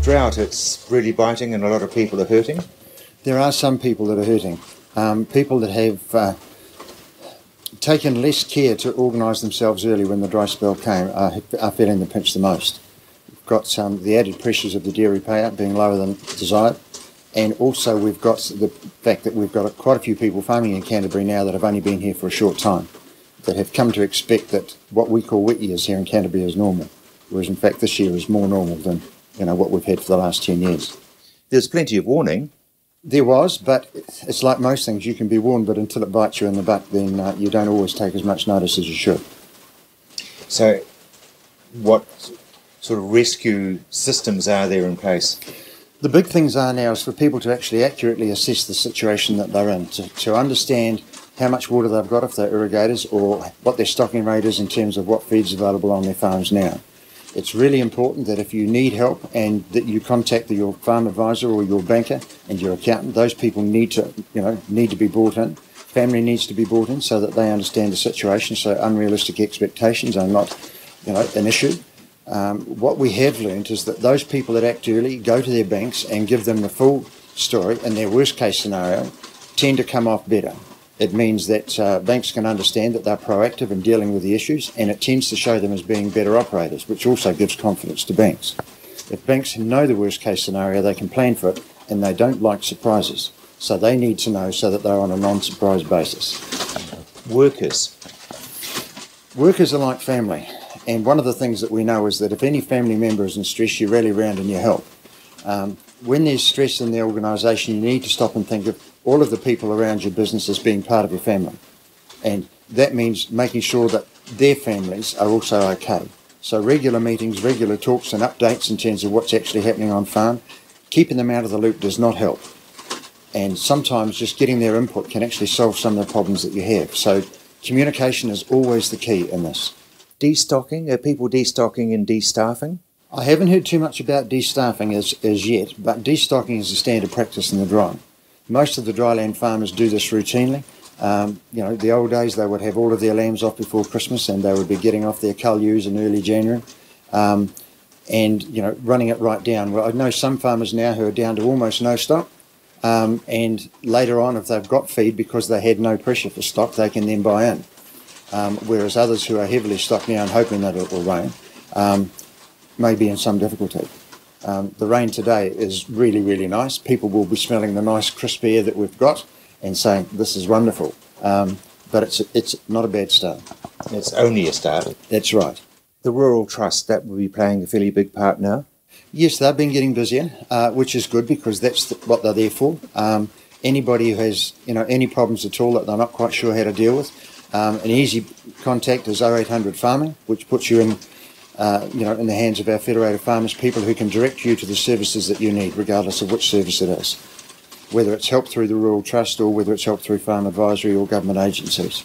drought, it's really biting and a lot of people are hurting. There are some people that are hurting. People that have taken less care to organise themselves early when the dry spell came are feeling the pinch the most. We've got the added pressures of the dairy payout being lower than desired, and also we've got the fact that we've got quite a few people farming in Canterbury now that have only been here for a short time, that have come to expect that what we call wet years here in Canterbury is normal, whereas in fact this year is more normal than what we've had for the last 10 years. There's plenty of warning. There was, but it's like most things, you can be warned, but until it bites you in the butt, then you don't always take as much notice as you should. So what sort of rescue systems are there in place? The big things are now is for people to actually accurately assess the situation that they're in, to understand how much water they've got if they're irrigators, or what their stocking rate is in terms of what feed's available on their farms now. It's really important that if you need help and that you contact your farm advisor or your banker and your accountant, those people need to be brought in. Family needs to be brought in so that they understand the situation, so unrealistic expectations are not an issue. What we have learned is that those people that act early, go to their banks and give them the full story in their worst case scenario, tend to come off better. It means that banks can understand that they're proactive in dealing with the issues, and it tends to show them as being better operators, which also gives confidence to banks. If banks know the worst case scenario, they can plan for it, and they don't like surprises. So they need to know so that they're on a non-surprise basis. Workers are like family, and one of the things that we know is that if any family member is in stress, you rally round and you help. When there's stress in the organisation, you need to stop and think of all of the people around your business as being part of your family. And that means making sure that their families are also okay. So regular meetings, regular talks and updates in terms of what's actually happening on farm, keeping them out of the loop does not help. And sometimes just getting their input can actually solve some of the problems that you have. So communication is always the key in this. Destocking? Are people destocking and destaffing? I haven't heard too much about destaffing as yet, but destocking is a standard practice in the dry. Most of the dryland farmers do this routinely. The old days they would have all of their lambs off before Christmas, and they would be getting off their cull ewes in early January, and running it right down. Well, I know some farmers now who are down to almost no stock, and later on, if they've got feed because they had no pressure for stock, they can then buy in. Whereas others who are heavily stocked now and hoping that it will rain may be in some difficulty. The rain today is really, really nice. People will be smelling the nice crisp air that we've got and saying, this is wonderful. But it's not a bad start. It's only a start. That's right. The Rural Trust, that will be playing a fairly big part now? Yes, they've been getting busier, which is good because that's what they're there for. Anybody who has any problems at all that they're not quite sure how to deal with, an easy contact is 0800 Farming, which puts you in the hands of our Federated Farmers, people who can direct you to the services that you need, regardless of which service it is, whether it's help through the Rural Trust or whether it's help through farm advisory or government agencies.